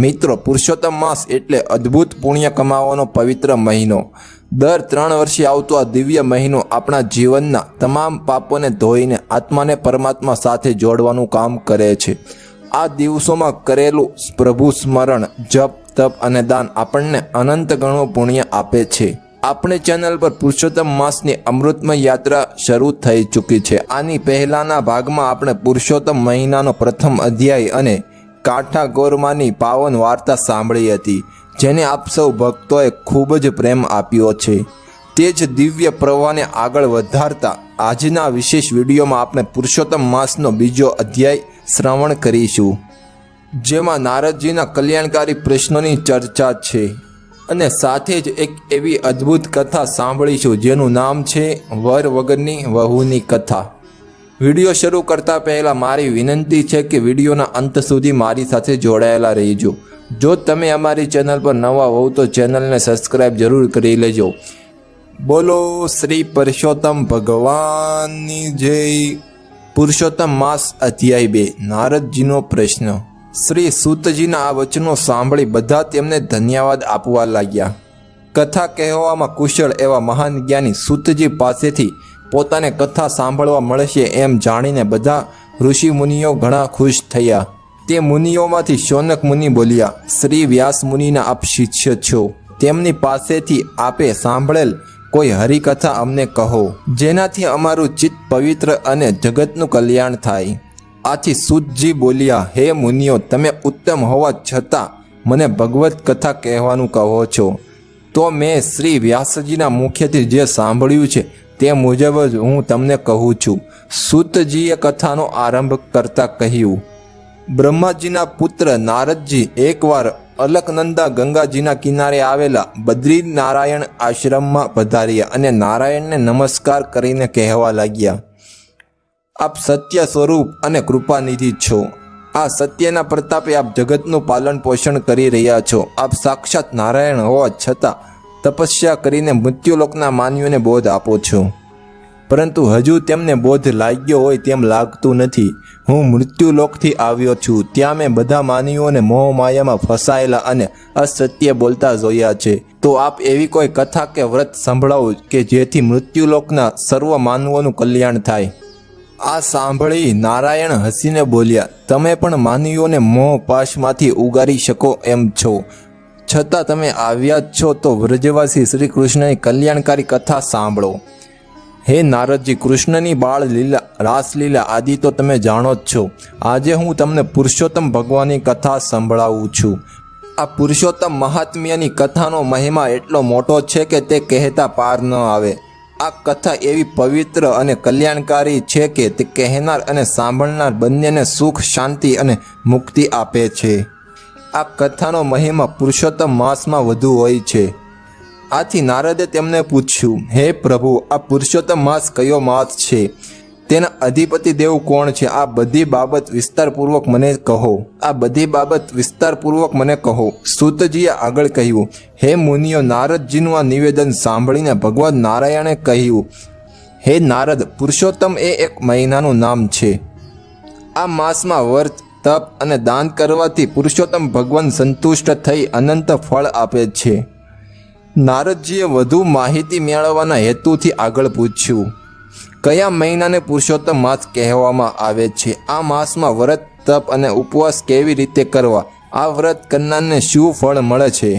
મિત્રો, પુરુષોત્તમ માસ એટલે અદ્ભુત પુણ્ય કમાવાનો પવિત્ર મહિનો. દર 3 વર્ષે આવતો આ દિવ્ય મહિનો આપણા જીવનના તમામ પાપોને ધોઈને આત્માને પરમાત્મા સાથે જોડવાનું કામ કરે છે. આ દિવસોમાં કરેલું પ્રભુ સ્મરણ, જપ, તપ અને દાન આપણને અનંત ગણું પુણ્ય આપે છે. આપણી ચેનલ પર પુરુષોત્તમ માસની અમૃતમય યાત્રા શરૂ થઈ ચૂકી છે. આની પહેલાના ભાગમાં આપણે પુરુષોત્તમ મહિનાનો પ્રથમ અધ્યાય અને કાંઠા ગોરમાની પાવન વાર્તા સાંભળી હતી, જેને આપ સૌ ભક્તોએ ખૂબ જ પ્રેમ આપ્યો છે. તે જ દિવ્ય પ્રવાહને આગળ વધારતા આજના વિશેષ વિડીયોમાં આપણે પુરુષોત્તમ માસનો બીજો અધ્યાય શ્રવણ કરીશું, જેમાં નારદજીના કલ્યાણકારી પ્રશ્નોની ચર્ચા છે અને સાથે જ એક એવી અદ્ભુત કથા સાંભળીશું જેનું નામ છે વર વગરની વહુની કથા. વિડીયો શરૂ કરતાં પહેલાં મારી વિનંતી છે કે વિડીયોના અંત સુધી મારી સાથે જોડાયેલા રહેજો. જો તમે અમારી ચેનલ પર નવા હોવ તો ચેનલને સબસ્ક્રાઈબ જરૂર કરી લેજો. બોલો શ્રી પુરુષોત્તમ ભગવાનની જય. પુરુષોત્તમ માસ અધ્યાય 2, નારદજીનો પ્રશ્ન. શ્રી સૂતજીના આ વચનો સાંભળી બધા તેમને ધન્યવાદ આપવા લાગ્યા. કથા કહેવામાં કુશળ એવા મહાન જ્ઞાની સૂતજી પાસેથી પોતાને કથા સાંભળવા મળશે એમ જાણીને બધા ઋષિ મુનિઓ ઘણા ખુશ થયા. તે મુનિઓમાંથી શૌનક મુનિ બોલ્યા, શ્રી વ્યાસ મુનિના આપ શિષ્ય છો, તેમની પાસેથી આપે સાંભળેલ કોઈ હરિકથા અમને કહો, જેનાથી અમારું ચિત્ત પવિત્ર અને જગતનું કલ્યાણ થાય. આથી સૂતજી બોલ્યા, હે મુનિઓ, તમે ઉત્તમ હોવા છતાં મને ભગવત કથા કહેવાનું કહો છો, તો મેં શ્રી વ્યાસજીના મુખેથી જે સાંભળ્યું છે તે મુજબ જ હું તમને કહું છું. સૂતજીએ કથાનો આરંભ કરતા કહ્યું, બ્રહ્માજીના પુત્ર નારદજી એકવાર અલકનંદા ગંગાજીના કિનારે આવેલા બદ્રીનારાયણ આશ્રમમાં પધાર્યા અને નારાયણને નમસ્કાર કરીને કહેવા લાગ્યા, આપ સત્ય સ્વરૂપ અને કૃપાનિધિ છો. આ સત્યના પ્રતાપે આપ જગતનું પાલન પોષણ કરી રહ્યા છો. આપ સાક્ષાત નારાયણ હોવા છતાં તપસ્યા કરીને મૃત્યુલોકના માનવીઓને બોધ આપો છો, પરંતુ હજુ તેમને બોધ લાગ્યો હોય તેમ લાગતું નથી. હું મૃત્યુલોકથી આવ્યો છું, ત્યાં મેં બધા માનવીઓને મોહમાયામાં ફસાયેલા અને અસત્ય બોલતા જોયા છે. તો આપ એવી કોઈ કથા કે વ્રત સંભળાવો કે જેથી મૃત્યુલોકના સર્વ માનવોનું કલ્યાણ થાય. આ સાંભળી નારાયણ હસીને બોલ્યા, તમે પણ માનવીઓને મોહ પાશમાંથી ઉગારી શકો એમ છો, છતાં તમે આવ્યા જ છો તો વ્રજવાસી શ્રી કૃષ્ણની કલ્યાણકારી કથા સાંભળો. હે નારદજી, કૃષ્ણની બાળ લીલા, રાસલીલા આદિ તો તમે જાણો જ છો. આજે હું તમને પુરુષોત્તમ ભગવાનની કથા સંભળાવું છું. આ પુરુષોત્તમ મહાત્મ્યની કથાનો મહિમા એટલો મોટો છે કે તે કહેતા પાર ન આવે. આ કથા એવી પવિત્ર અને કલ્યાણકારી છે કે તે કહેનાર અને સાંભળનાર બંનેને સુખ, શાંતિ અને મુક્તિ આપે છે. આ કથાનો મહિમા પુરુષોત્તમ માસમાં વધુ હોય છે. આથી નારદે તેમને પૂછ્યું, હે પ્રભુ, આ પુરુષોત્તમ માસ કયો માસ છે? તેના અધિપતિ દેવ કોણ છે? આ બધી બાબત વિસ્તારપૂર્વક મને કહો. સૂતજીએ આગળ કહ્યું, હે મુનિઓ, નારદજીનું આ નિવેદન સાંભળીને ભગવાન નારાયણે કહ્યું, હે નારદ, પુરુષોત્તમ એ એક મહિનાનું નામ છે. આ માસમાં વ્રત, તપ અને દાન કરવાથી પુરુષોત્તમ ભગવાન સંતુષ્ટ થઈ અનંત ફળ આપે છે. નારદજીએ વધુ માહિતી મેળવવાના હેતુથી આગળ પૂછ્યું, કયા મહિનાને પુરુષોત્તમ માસ કહેવામાં આવે છે? આ માસમાં વ્રત, તપ અને ઉપવાસ કેવી રીતે કરવા? આ વ્રત કરનારને શું ફળ મળે છે?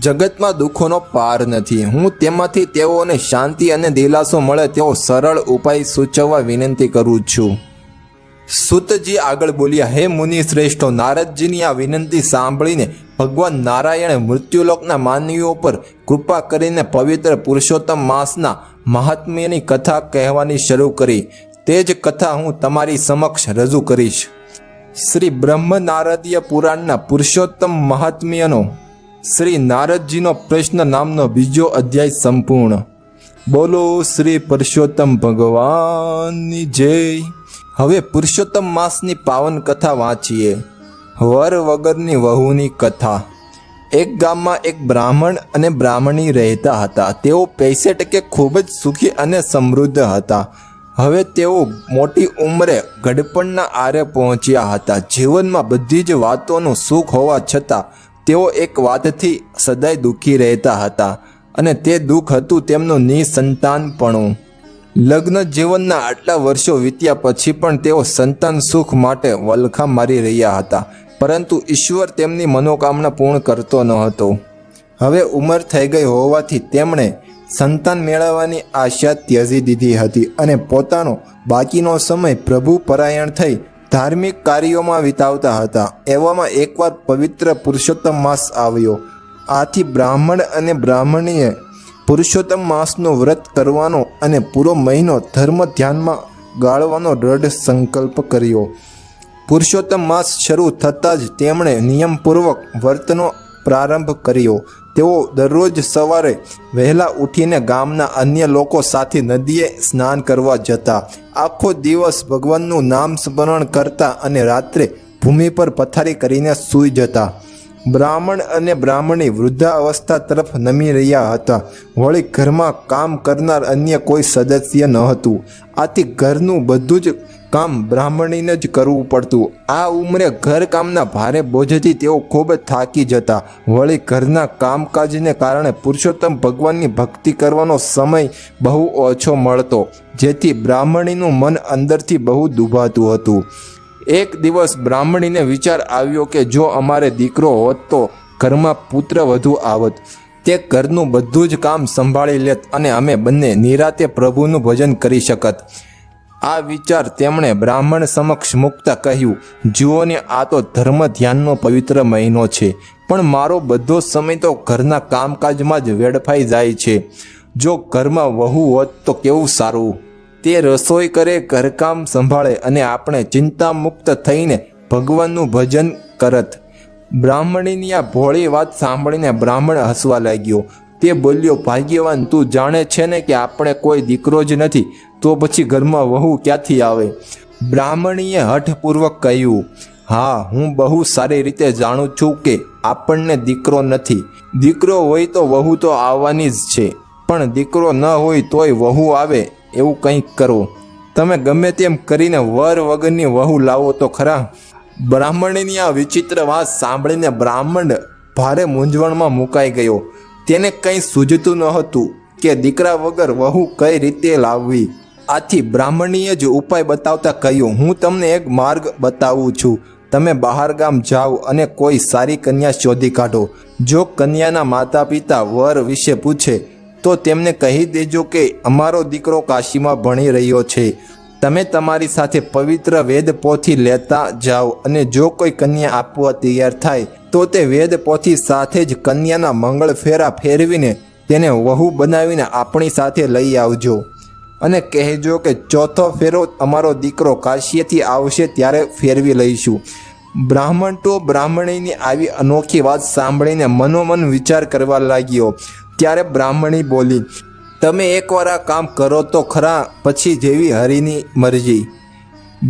જગતમાં દુઃખોનો પાર નથી. હું તેમાંથી તેઓને શાંતિ અને દિલાસો મળે તેવો સરળ ઉપાય સૂચવવા વિનંતી કરું છું. સૂતજી આગળ બોલ્યા, હે મુનિ શ્રેષ્ઠો, નારદજીની આ વિનંતી સાંભળીને ભગવાન નારાયણે મૃત્યુલોકના માનવીઓ પર કૃપા કરીને પવિત્ર પુરુષોત્તમ માસના મહાત્મ્યની કથા કહેવાની શરૂ કરી. તે જ કથા હું તમારી સમક્ષ રજૂ કરીશ. શ્રી બ્રહ્મ નારદીય પુરાણના પુરુષોત્તમ મહાત્મ્યનો શ્રી નારદજીનો પ્રશ્ન નામનો બીજો અધ્યાય સંપૂર્ણ. બોલો શ્રી પુરુષોત્તમ ભગવાનની જય. હવે પુરુષોત્તમ માસની પાવન કથા વાંચીએ. વર વગરની વહુની કથા. એક ગામમાં એક બ્રાહ્મણ અને બ્રાહ્મણી રહેતા હતા. તેઓ પૈસે ટકે ખૂબ જ સુખી અને સમૃદ્ધ હતા. હવે તેઓ મોટી ઉંમરે ગડપણના આરે પહોંચ્યા હતા. જીવનમાં બધી જ વાતોનું સુખ હોવા છતાં તેઓ એક વાતથી સદાય દુઃખી રહેતા હતા, અને તે દુઃખ હતું તેમનું નિસંતાનપણું. લગ્ન જીવનના આટલા વર્ષો વીત્યા પછી પણ તેઓ સંતાન સુખ માટે વલખા મારી રહ્યા હતા, પરંતુ ઈશ્વર તેમની મનોકામના પૂર્ણ કરતો ન હતો. હવે ઉંમર થઈ ગઈ હોવાથી તેમણે સંતાન મેળવવાની આશા ત્યજી દીધી હતી અને પોતાનો બાકીનો સમય પ્રભુ પરાયણ થઈ ધાર્મિક કાર્યોમાં વિતાવતા હતા. એવામાં એકવાર પવિત્ર પુરુષોત્તમ માસ આવ્યો. આથી બ્રાહ્મણ અને બ્રાહ્મણીએ પુરુષોત્તમ માસનું વ્રત કરવાનો અને પૂરો મહિનો ધર્મ ધ્યાનમાં ગાળવાનો દ્રઢ સંકલ્પ કર્યો. પુરુષોત્તમ માસ શરૂ થતાં જ તેમણે નિયમપૂર્વક વ્રતનો પ્રારંભ કર્યો. તેઓ દરરોજ સવારે વહેલા ઉઠીને ગામના અન્ય લોકો સાથે નદીએ સ્નાન કરવા જતા, આખો દિવસ ભગવાનનું નામ સ્મરણ કરતા અને રાત્રે ભૂમિ પર પથારી કરીને સૂઈ જતા. બ્રાહ્મણ અને બ્રાહ્મણી વૃદ્ધાવસ્થા તરફ નમી રહ્યા હતા. વળી ઘરમાં કામ કરનાર અન્ય કોઈ સદસ્ય ન હતું. આથી ઘરનું બધું જ કામ બ્રાહ્મણીને જ કરવું પડતું. આ ઉંમરે ઘરકામના ભારે બોજથી તેઓ ખૂબ થાકી જતા. વળી ઘરના કામકાજને કારણે પુરુષોત્તમ ભગવાનની ભક્તિ કરવાનો સમય બહુ ઓછો મળતો, જેથી બ્રાહ્મણીનું મન અંદરથી બહુ દુભાતું હતું. એક દિવસ બ્રાહ્મણીને વિચાર આવ્યો કે જો અમારે દીકરો હોત તો ઘરમાં પુત્ર વધુ આવત. તે ઘરનું બધું જ કામ સંભાળી લેત અને અમે બંને નિરાતે પ્રભુનું ભજન કરી શકત. આ વિચાર તેમણે બ્રાહ્મણ સમક્ષ મૂકતા કહ્યું, જુઓને, આ તો ધર્મ ધ્યાનનો પવિત્ર મહિનો છે, પણ મારો બધો સમય તો ઘરના કામકાજમાં જ વેડફાઈ જાય છે. જો ઘરમાં વહુ હોત તો કેવું સારું. તે રસોઈ કરે, ઘરકામ સંભાળે અને આપણે ચિંતા મુક્ત થઈને ભગવાનનું ભજન કરત. બ્રાહ્મણીની આ ભોળી વાત સાંભળીને બ્રાહ્મણ હસવા લાગ્યો. તે બોલ્યો, ભાગ્યવાન, તું જાણે છે ને કે આપણે કોઈ દીકરો જ નથી, તો પછી ઘરમાં વહુ ક્યાંથી આવે? બ્રાહ્મણીએ હઠપૂર્વક કહ્યું, હા, હું બહુ સારી રીતે જાણું છું કે આપણને દીકરો નથી. દીકરો હોય તો વહુ તો આવવાની જ છે, પણ દીકરો ન હોય તોય વહુ આવે એવું કંઈક કરો. તમે ગમે તેમ કરીને વર વગરની વહુ લાવો તો ખરા. બ્રાહ્મણીની આ વિચિત્ર વાત સાંભળીને બ્રાહ્મણ ભારે મૂંઝવણમાં મુકાઈ ગયો. તેને કંઈ સૂઝતું ન હતું કે દીકરા વગર વહુ કઈ રીતે લાવવી. આથી બ્રાહ્મણીએ જ ઉપાય બતાવતા કહ્યું, હું તમને એક માર્ગ બતાવું છું. તમે બહાર ગામ જાઓ અને કોઈ સારી કન્યા શોધી કાઢો. જો કન્યાના માતા પિતા વર વિશે પૂછે તો તેમને કહી દેજો કે અમારો દીકરો કાશીમાં ભણી રહ્યો છે. તમે તમારી સાથે પવિત્ર વેદ પોથી લેતા જાઓ અને જો કોઈ કન્યા આપવા તૈયાર થાય તો તે વેદ પોથી સાથે જ કન્યાના મંગળ ફેરા ફેરવીને તેને વહુ બનાવીને આપણી સાથે લઈ આવજો અને કહેજો કે ચોથો ફેરો અમારો દીકરો કાશીથી આવશે ત્યારે ફેરવી લઈશું. બ્રાહ્મણ તો બ્રાહ્મણીની આવી અનોખી વાત સાંભળીને મનોમન વિચાર કરવા લાગ્યો. ત્યારે બ્રાહ્મણી બોલી, તમે એકવાર આ કામ કરો તો ખરા, પછી જેવી હરિની મરજી.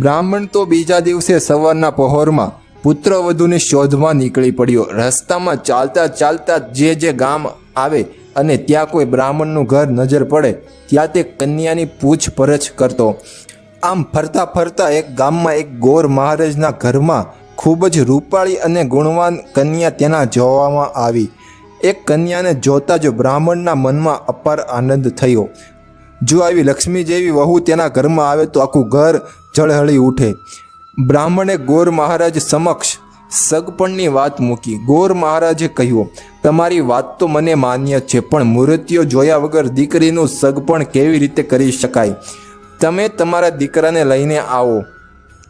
બ્રાહ્મણ તો બીજા દિવસે સવારના પહોરમાં પુત્રવધૂની શોધમાં નીકળી પડ્યો. રસ્તામાં ચાલતા ચાલતા જે ગામ આવે અને ત્યાં કોઈ બ્રાહ્મણનું ઘર નજર પડે ત્યાં તે કન્યાની પૂછપરછ કરતો. આમ ફરતા ફરતા એક ગામમાં એક ગોર મહારાજના ઘરમાં ખૂબ જ રૂપાળી અને ગુણવાન કન્યા તેના જોવામાં આવી. એક કન્યાને જોતા જ બ્રાહ્મણના મનમાં અપાર આનંદ થયો. જો આવી લક્ષ્મી જેવી વહુ તેના ઘરમાં આવે તો આખું ઘર ઝળહળી ઉઠે. બ્રાહ્મણે ગોર મહારાજ સમક્ષ સગપણની વાત મૂકી. ગોર મહારાજે કહ્યું, તમારી વાત તો મને માન્ય છે, પણ મૂર્તિઓ જોયા વગર દીકરીનું સગપણ કેવી રીતે કરી શકાય? તમે તમારા દીકરાને લઈને આવો,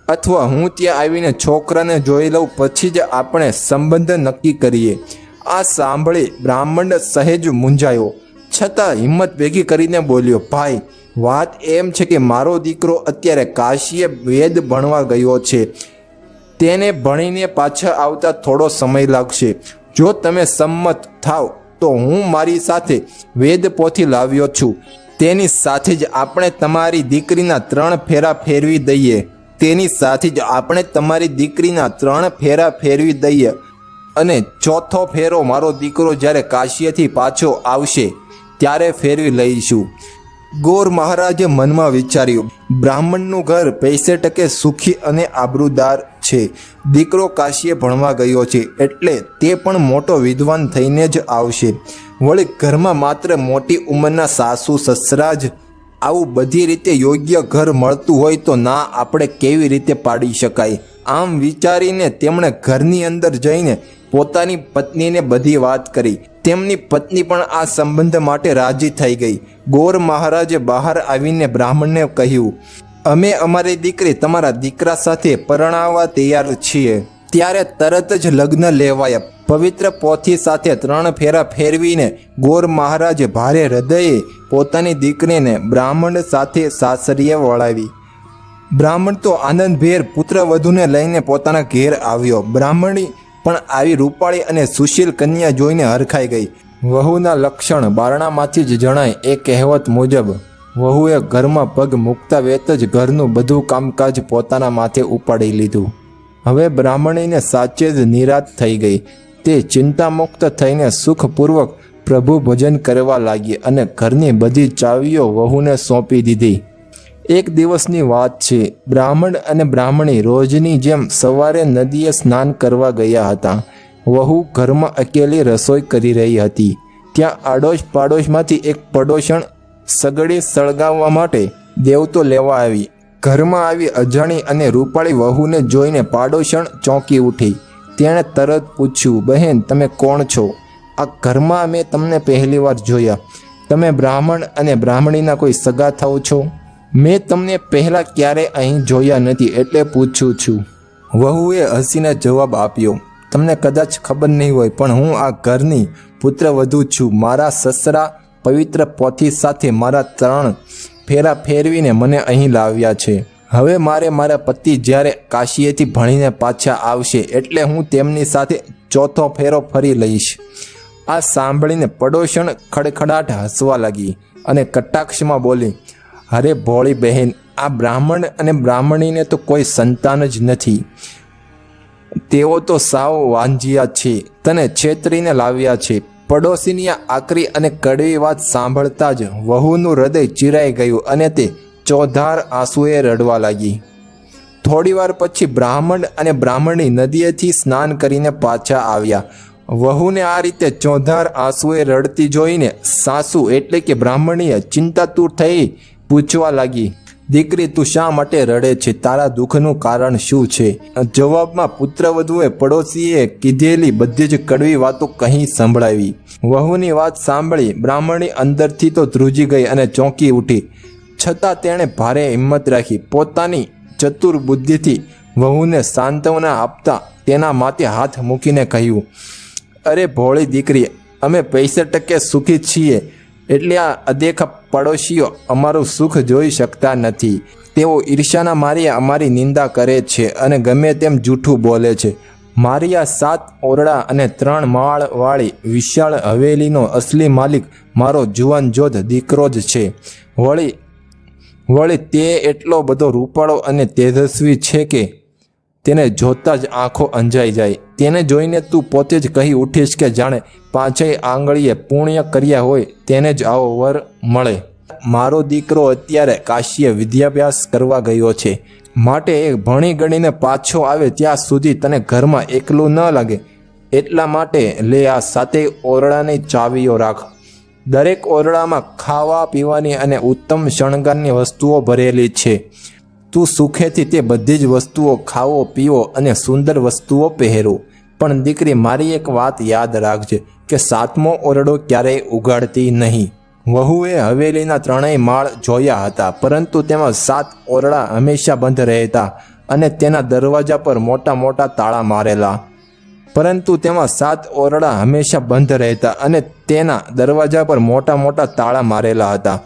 અથવા હું ત્યાં આવીને છોકરાને જોઈ લઉં, પછી જ આપણે સંબંધ નક્કી કરીએ. આ સાંભળી બ્રાહ્મણ સહેજ મૂંઝાયો, છતાં હિંમત ભેગી કરીને બોલ્યો, ભાઈ, વાત એમ છે કે મારો દીકરો અત્યારે કાશીએ વેદ ભણવા ગયો છે. તેને ભણીને પાછા આવતા થોડો સમય લાગશે. જો તમે સંમત થાવ તો હું મારી સાથે વેદ પોથી લાવ્યો છું. તેની સાથે જ આપણે તમારી દીકરીના 3 ફેરા ફેરવી દઈએ. અને ચોથો ફેરો મારો દીકરો જ્યારે કાશીએથી પાછો આવશે ત્યારે ફેરવી લઈશું. ગોર મહારાજે મનમાં વિચાર્યું, બ્રાહ્મણનું ઘર પૈસે ટકે સુખી અને આબરૂદાર છે. દીકરો કાશીએ ભણવા ગયો છે એટલે તે પણ મોટો વિદ્વાન થઈને જ આવશે. વળી ઘરમાં માત્ર મોટી ઉંમરના સાસુ સસરા જ આવું બધી રીતે યોગ્ય ઘર મળતું હોય તો ના આપણે કેવી રીતે પાડી શકાય. આમ વિચારીને તેમણે ઘરની અંદર જઈને પોતાની પત્નીને બધી વાત કરી. તેમની પત્ની પણ આ સંબંધ માટે રાજી થઈ ગઈ. ગોર મહારાજે બહાર આવીને બ્રાહ્મણને કહ્યું, અમે અમારી દીકરી તમારા દીકરા સાથે પરણાવવા તૈયાર છીએ. ત્યારે તરત જ લગ્ન લેવાયા. પવિત્ર પોથી સાથે 3 ફેરા ફેરવીને ગોર મહારાજે ભારે હૃદયે પોતાની દીકરીને બ્રાહ્મણ સાથે સાસરીએ વળાવી. બ્રાહ્મણ તો આનંદભેર પુત્રવધૂને લઈને પોતાના ઘેર આવ્યો. બ્રાહ્મણી પણ આવી રૂપાળી અને સુશીલ કન્યા જોઈને હરખાઈ ગઈ. વહુના લક્ષણ બારણામાંથી જ જણાય. એ કહેવત મુજબ વહુએ ઘરમાં પગ મૂકતા વેત જ ઘરનું બધું કામકાજ પોતાના માથે ઉપાડી લીધું. હવે બ્રાહ્મણીને સાચે જ નિરાશ થઈ ગઈ. તે ચિંતામુક્ત થઈને સુખપૂર્વક પ્રભુ ભજન કરવા લાગી અને ઘરની બધી ચાવીઓ વહુને સોંપી દીધી. એક દિવસની વાત છે. બ્રાહ્મણ અને બ્રાહ્મણી રોજની જેમ સવારે નદીએ સ્નાન કરવા ગયા હતા. વહુ ઘરમાં અકેલી રસોઈ કરી રહી હતી. ત્યાં આડોશ પાડોશમાંથી એક પડોશણ સગડી સળગાવવા માટે દેવતો લેવા આવી. ઘરમાં આવી અજાણી અને રૂપાળી વહુને જોઈને પાડોશણ ચોંકી ઉઠી. તેણે તરત પૂછ્યું, બહેન તમે કોણ છો? આ ઘરમાં મેં તમને પહેલીવાર જોયા. તમે બ્રાહ્મણ અને બ્રાહ્મણીના કોઈ સગા થાઓ છો? મેં તમને પહેલાં ક્યારેય અહીં જોયા નથી એટલે પૂછું છું. વહુએ હસીને જવાબ આપ્યો, તમને કદાચ ખબર નહીં હોય પણ હું આ ઘરની પુત્રવધુ છું. મારા સસરા પવિત્ર પોથી સાથે મારા 3 ફેરા ફેરવીને મને અહીં લાવ્યા છે. હવે મારા પતિ જ્યારે કાશીએથી ભણીને પાછા આવશે એટલે હું તેમની સાથે 4થો ફેરો ફરી લઈશ. આ સાંભળીને પડોશણ ખડખડાટ હસવા લાગી અને કટાક્ષમાં બોલી, અરે ભોળી બહેન, આ બ્રાહ્મણ અને બ્રાહ્મણીને તો કોઈ સંતાન જ નથી. તેઓ તો સાવ વાંજિયા છે. તને છેતરીને લાવ્યા છે. પડોશીની આ આકરી અને કડવી વાત સાંભળતા જ વહુનું હૃદય ચીરાઈ ગયું અને તે ચોધાર આંસુએ રડવા લાગી. થોડીવાર પછી બ્રાહ્મણ અને બ્રાહ્મણી નદીએથી સ્નાન કરીને પાછા આવ્યા. વહુને આ રીતે ચોધાર આંસુએ રડતી જોઈને સાસુ એટલે કે બ્રાહ્મણીએ ચિંતાતુર થઈ પૂછવા લાગી, દીકરી તું શા માટે રડે છે? તારા દુઃખનું કારણ શું છે? જવાબમાં પુત્રવધુએ પડોશીએ કીધેલી બધી જ કડવી વાતો કહી સંભળાવી. વહુની વાત સાંભળી બ્રાહ્મણી અંદરથી તો ધ્રુજી ગઈ અને ચોંકી ઉઠી. છતાં તેણે ભારે હિંમત રાખી. પોતાની ચતુર બુદ્ધિથી વહુને સાંત્વના આપતા તેના માથે હાથ મૂકીને કહ્યું, અરે ભોળી દીકરી, અમે પૈસે ટકે સુખી છીએ એટલે આ અદેખા પડોશીઓ અમારું સુખ જોઈ શકતા નથી. તેઓ ઈર્ષ્યાના માર્યા અમારી નિંદા કરે છે અને ગમે તેમ જૂઠું બોલે છે. મારી આ 7 ઓરડા અને 3 માળવાળી વિશાળ હવેલીનો અસલી માલિક મારો જુવાનજોધ દીકરો જ છે. વળી તે એટલો બધો રૂપાળો અને તેજસ્વી છે કે તેને જોતા જ આંખો અંજાઈ જાય. તેને જોઈને તું પોતે જ કહી ઉઠીશ કે જાણે 5 આંગળીએ પુણ્ય કર્યા હોય તેને જ આવો વર મળે. મારો દીકરો અત્યારે કાશીએ વિદ્યાભ્યાસ કરવા ગયો છે, માટે એ ભણી ગણીને પાછો આવે ત્યાં સુધી તને ઘરમાં એકલું ન લાગે એટલા માટે લે આ 7 ઓરડાની ચાવીઓ રાખ. દરેક ઓરડામાં ખાવા પીવાની અને ઉત્તમ શણગારની વસ્તુઓ ભરેલી છે. તું સુખેથી તે બધી જ વસ્તુઓ ખાવો પીવો અને સુંદર વસ્તુઓ પહેરો. પણ દીકરી મારી એક વાત યાદ રાખજે કે 7મો ઓરડો ક્યારેય ઉગાડતી નહીં. વહુએ હવેલીના 3 માળ જોયા હતા પરંતુ તેમાં 7 ઓરડા હંમેશા બંધ રહેતા અને તેના દરવાજા પર મોટા મોટા તાળા મારેલા. પરંતુ તેમાં 7 ઓરડા હંમેશા બંધ રહેતા અને તેના દરવાજા પર મોટા મોટા તાળા મારેલા હતા.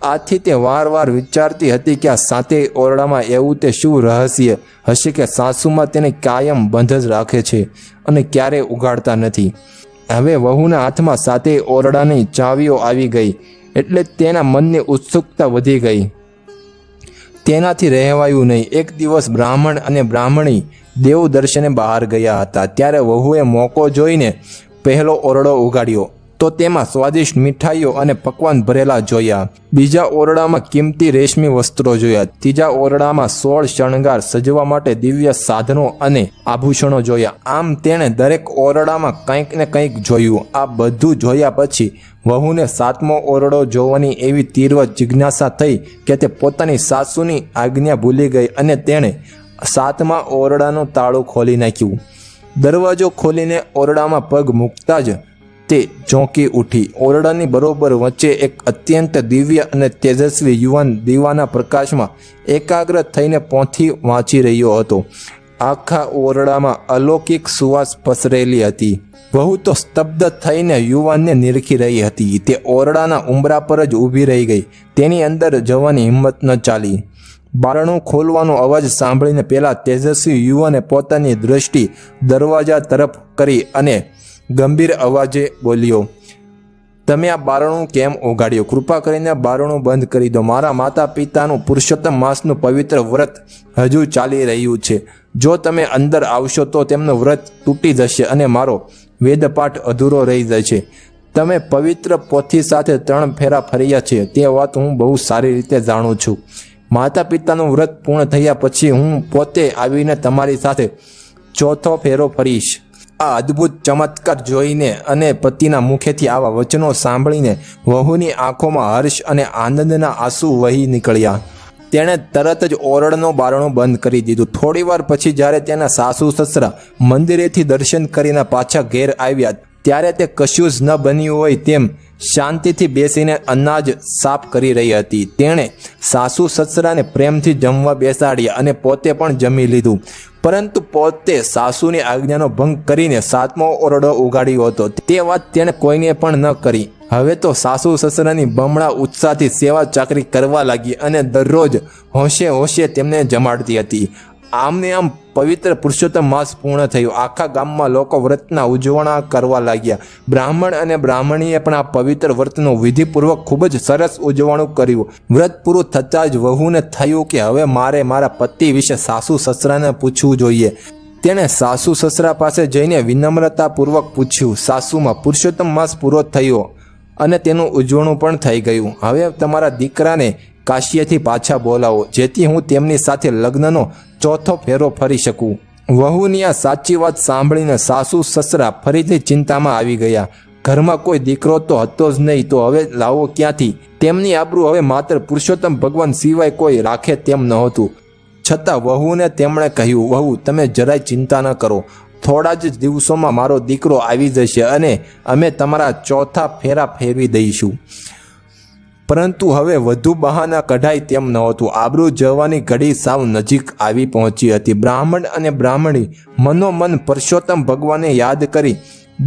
આથી તે વારવાર વિચારતી હતી કે આ 7 ઓરડામાં એવું તે શું રહસ્ય હશે કે સાસુમાં તેને કાયમ બંધ જ રાખે છે અને ક્યારેય ઉગાડતા નથી. હવે વહુના હાથમાં 7 ઓરડાની ચાવીઓ આવી ગઈ એટલે તેના મનની ઉત્સુકતા વધી ગઈ. તેનાથી રહેવાયું નહીં. એક દિવસ બ્રાહ્મણ અને બ્રાહ્મણી દેવ દર્શને બહાર ગયા હતા. ત્યારે વહુએ મોકો જોઈને પહેલો ઓરડો ઉગાડ્યો તો તેમાં સ્વાદિષ્ટ મીઠાઈઓ અને પકવાન ભરેલા જોયા. બીજા ઓરડામાં કિંમતી રેશમી વસ્ત્રો જોયા. ત્રીજા ઓરડામાં 16 શણગાર સજવા માટે દિવ્ય સાધનો અને આભૂષણો જોયા. આમ તેણે દરેક ઓરડામાં કંઈક ને કંઈક જોયું. આ બધું જોયા પછી વહુને 7મો ઓરડો જોવાની એવી તીવ્ર જિજ્ઞાસા થઈ કે તે પોતાની સાસુની આજ્ઞા ભૂલી ગઈ અને તેણે 7મા ઓરડાનું તાળું ખોલી નાખ્યું. દરવાજો ખોલીને ઓરડામાં પગ મૂકતા જ તે ચોંકી ઉઠી. ઓરડાની બરોબર વચ્ચે એક અત્યંત દિવ્ય અને તેજસ્વી યુવાન દીવાના પ્રકાશમાં એકાગ્ર થઈને પોથી વાંચી રહ્યો હતો. આખા ઓરડામાં અલૌકિક સુવાસ પસરેલી હતી. વહુ તો સ્તબ્ધ થઈને યુવાનને નિરખી રહી હતી. તે ઓરડાના ઉંબરા પર જ ઊભી રહી ગઈ. તેની અંદર જવાની હિંમત ન ચાલી. બારણું ખોલવાનો અવાજ સાંભળીને પેલા તેજસ્વી યુવાને પોતાની દૃષ્ટિ દરવાજા તરફ કરી અને ગંભીર અવાજે બોલ્યો, તમે આ બારણું કેમ ઓગાડ્યું? કૃપા કરીને બારણું બંધ કરી દો. મારા માતા પિતાનું પુરુષોત્તમ માસનું પવિત્ર વ્રત હજુ ચાલી રહ્યું છે. જો તમે અંદર આવશો તો તેમનું વ્રત તૂટી જશે અને મારો વેદપાઠ અધૂરો રહી જશે. તમે પવિત્ર પોથી સાથે 3 ફેરા ફર્યા છે તે વાત હું બહુ સારી રીતે જાણું છું. માતા પિતાનું વ્રત પૂર્ણ થયા પછી હું પોતે આવીને તમારી સાથે 4થો ફેરો ફરીશ. આ અદ્ભુત ચમત્કાર જોઈને અને પતિના મુખેથી આવા વચનો સાંભળીને વહુની આંખોમાં હર્ષ અને આનંદના આંસુ વહી નીકળ્યા. તેણે તરત જ ઓરડાનું બારણું બંધ કરી દીધું. થોડીવાર પછી જ્યારે તેના સાસુ સસરા મંદિરેથી દર્શન કરીને પાછા ઘેર આવ્યા ત્યારે તે કશું જ ન બન્યું હોય તેમ શાંતિથી બેસીને અનાજ સાફ કરી રહી હતી. તેણે સાસુ સસરાને પ્રેમથી જમવા બેસાડ્યા અને પોતે પણ જમી લીધું. પરંતુ પોતે સાસુની આજ્ઞાનો ભંગ કરીને 7મો ઓરડો ઉગાડ્યો હતો. તે વાત તેણે કોઈને પણ ન કરી. હવે તો સાસુ સસરાની બમણા ઉત્સાહથી સેવા ચાકરી કરવા લાગી અને દરરોજ હોંશે હોંશે તેમને જમાડતી હતી. આમને આમ પવિત્ર પુરુષોત્તમ માસ પૂર્ણ થયું. આખા ગામમાં લોકો વ્રતના ઉજવણા કરવા લાગ્યા. બ્રાહ્મણ અને બ્રાહ્મણીએ પણ આ પવિત્ર વ્રતનું વિધિપૂર્વક ખૂબ જ સરસ ઉજવણું કર્યું. વ્રત પૂરું થતાં જ વહુને થયું કે હવે મારે મારા પતિ વિશે સાસુ સસરાને પૂછવું જોઈએ. તેણે સાસુ સસરા પાસે જઈને વિનમ્રતાપૂર્વક પૂછ્યું, સાસુમાં, પુરુષોત્તમ માસ પૂરો થયો અને તેનું ઉજવણું પણ થઈ ગયું. હવે તમારા દીકરાને કાશીએથી પાછા બોલાવો જેથી હું તેમની સાથે લગ્નનો 4થો ફેરો ફરી શકું. વહુની આ સાચી વાત સાંભળીને સાસુ સસરા ફરીથી ચિંતામાં આવી ગયા. ઘરમાં કોઈ દીકરો તો હતો જ નહીં, તો હવે લાવો ક્યાંથી? તેમની આબરૂ હવે માત્ર પુરુષોત્તમ ભગવાન સિવાય કોઈ રાખે તેમ નહોતું. છતાં વહુને તેમણે કહ્યું, વહુ, તમે જરાય ચિંતા ન કરો. થોડા જ દિવસોમાં મારો દીકરો આવી જશે અને અમે તમારા 4થા ફેરા ફેરવી દઈશું. પરંતુ હવે વધુ બહાના કઢાય તેમ નહોતું. આબરૂ જવાની ઘડી સાવ નજીક આવી પહોંચી હતી. બ્રાહ્મણ અને બ્રાહ્મણી મનોમન પુરુષોત્તમ ભગવાનને યાદ કરી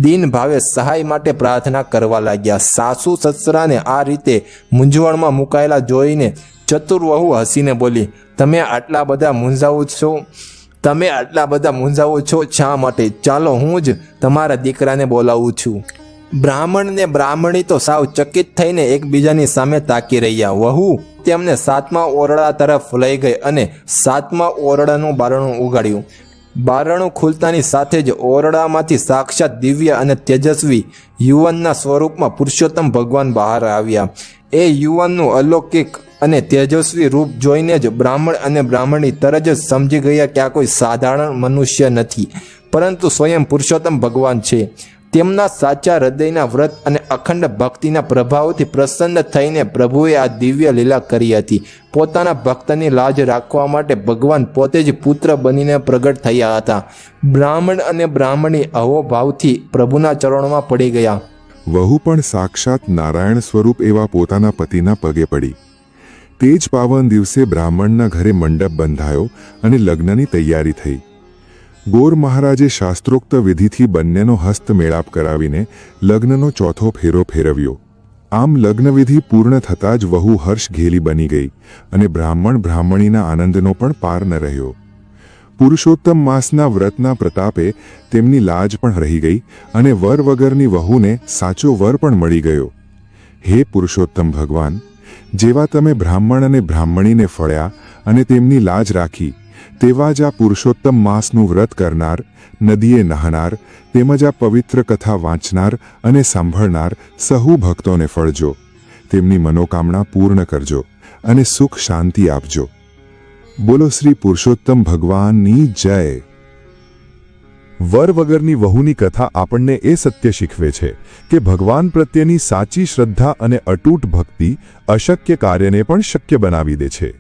દીન ભાવે સહાય માટે પ્રાર્થના કરવા લાગ્યા. સાસુ સસરાને આ રીતે મૂંઝવણમાં મુકાયેલા જોઈને ચતુર વહુ હસીને બોલી, તમે આટલા બધા મૂંઝાવો છો શા માટે? ચાલો હું જ તમારા દીકરાને બોલાવું છું. બ્રાહ્મણ ને બ્રાહ્મણી તો સાવ ચકિત થઈને એકબીજાની સામે તાકી રહ્યા. વહુ તેમને 7મા ઓરડા તરફ લઈ ગઈ અને 7મા ઓરડાનું બારણું ઉગાડ્યું. બારણું ખુલતાની સાથે જ ઓરડામાંથી સાક્ષાત દિવ્ય અને તેજસ્વી યુવાનના સ્વરૂપમાં પુરુષોત્તમ ભગવાન બહાર આવ્યા. એ યુવાનનું અલૌકિક અને તેજસ્વી રૂપ જોઈને જ બ્રાહ્મણ અને બ્રાહ્મણી તરત જ સમજી ગયા કે આ કોઈ સાધારણ મનુષ્ય નથી, પરંતુ સ્વયં પુરુષોત્તમ ભગવાન છે. તેમના સાચા હૃદયના વ્રત અને અખંડ ભક્તિના પ્રભાવથી પ્રસન્ન થઈને પ્રભુએ આ દિવ્ય લીલા કરી હતી. પોતાના ભક્તની લાજ રાખવા માટે ભગવાન પોતે જ પુત્ર બનીને પ્રગટ થયા હતા. બ્રાહ્મણ અને બ્રાહ્મણી અહોભાવથી પ્રભુના ચરણોમાં પડી ગયા. વહુ પણ સાક્ષાત નારાયણ સ્વરૂપ એવા પોતાના પતિના પગે પડી. તે જ પાવન દિવસે બ્રાહ્મણના ઘરે મંડપ બંધાયો અને લગ્નની તૈયારી થઈ. ગોર મહારાજે શાસ્ત્રોક્ત વિધિથી બંનેનો હસ્ત મેળાપ કરાવીને લગ્નનો 4થો ફેરો ફેરવ્યો. આમ લગ્નવિધિ પૂર્ણ થતાં જ વહુ હર્ષ ઘેલી બની ગઈ અને બ્રાહ્મણ બ્રાહ્મણીના આનંદનો પણ પાર ન રહ્યો. પુરુષોત્તમ માસના વ્રતના પ્રતાપે તેમની લાજ પણ રહી ગઈ અને વર વગરની વહુને સાચો વર પણ મળી ગયો. હે પુરુષોત્તમ ભગવાન, જેવા તમે બ્રાહ્મણ અને બ્રાહ્મણીને ફળ્યા અને તેમની લાજ રાખી, તેવા જ આ પુરુષોત્તમ માસનું વ્રત કરનાર, નદીએ નહાનાર, તેમજ આ પવિત્ર કથા વાંચનાર અને સાંભળનાર સહુ ભક્તોને ફળજો, તેમની મનોકામના પૂર્ણ કરજો અને સુખ શાંતિ આપજો. બોલો શ્રી પુરુષોત્તમ ભગવાનની જય. વર વગરની વહુની કથા આપણને એ સત્ય શીખવે છે કે ભગવાન પ્રત્યેની સાચી શ્રદ્ધા અને અતૂટ ભક્તિ અશક્ય કાર્યને પણ શક્ય બનાવી દે છે.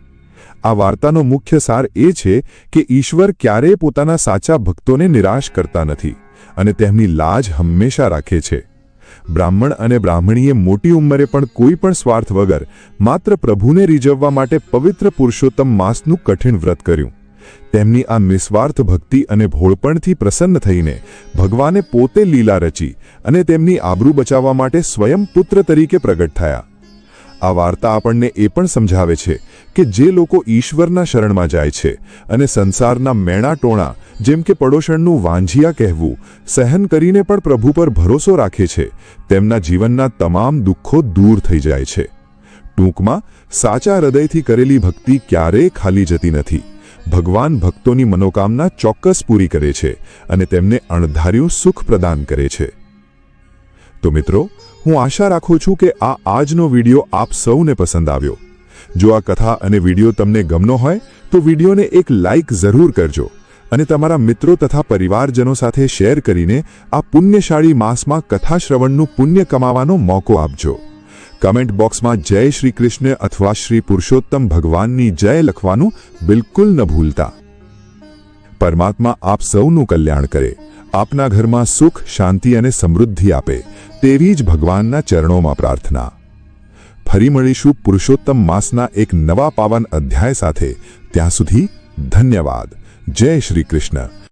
આ વાર્તાનો મુખ્ય સાર એ છે કે ઈશ્વર ક્યારેય પોતાના સાચા ભક્તોને નિરાશ કરતા નથી અને તેમની લાજ હંમેશા રાખે છે. બ્રાહ્મણ અને બ્રાહ્મણીએ મોટી ઉંમરે પણ કોઈ પણ સ્વાર્થ વગર માત્ર પ્રભુને રીઝવવા માટે પવિત્ર પુરુષોત્તમ માસનું કઠિન વ્રત કર્યું. તેમની આ નિસ્વાર્થ ભક્તિ અને ભોળપણથી પ્રસન્ન થઈને ભગવાને પોતે લીલા રચી અને તેમની આબરૂ બચાવવા માટે સ્વયં પુત્ર તરીકે પ્રગટ થયા. આ વાર્તા આપણને એ પણ સમજાવે છે કે જે લોકો ઈશ્વરના શરણમાં જાય છે અને સંસારના મેણા ટોણા જેમ કે પડોશણનું વાંઝિયા કહેવું સહન કરીને પણ પ્રભુ પર ભરોસો રાખે છે, તેમના જીવનના તમામ દુઃખો દૂર થઈ જાય છે. ટૂંકમાં, સાચા હૃદયથી કરેલી ભક્તિ ક્યારેય ખાલી જતી નથી. ભગવાન ભક્તોની મનોકામના ચોક્કસ પૂરી કરે છે અને તેમને અણધાર્યું સુખ પ્રદાન કરે છે. તો મિત્રો, હું આશા રાખું છું કે આજનો વિડિયો આપ સૌને પસંદ આવ્યો. જો આ કથા અને વિડિયો તમને ગમ્યો હોય તો વિડિયોને એક લાઇક જરૂર કરજો અને તમારા મિત્રો તથા પરિવારજનો સાથે શેર કરીને આ પુણ્યશાળી માસમાં કથા શ્રવણનું પુણ્ય કમાવાનો મોકો આપજો. કમેન્ટ બોક્સમાં જય શ્રી કૃષ્ણ અથવા શ્રી પુરુષોત્તમ ભગવાનની જય લખવાનું બિલકુલ ન ભૂલતા. પરમાત્મા આપ સૌનું કલ્યાણ કરે, આપના ઘરમાં સુખ, શાંતિ અને સમૃદ્ધિ આપે, તેવી જ ભગવાનના ચરણોમાં પ્રાર્થના. ફરી મળીશું પુરુષોત્તમ માસના એક નવા પાવન અધ્યાય સાથે. ત્યાં સુધી ધન્યવાદ. જય શ્રી કૃષ્ણ.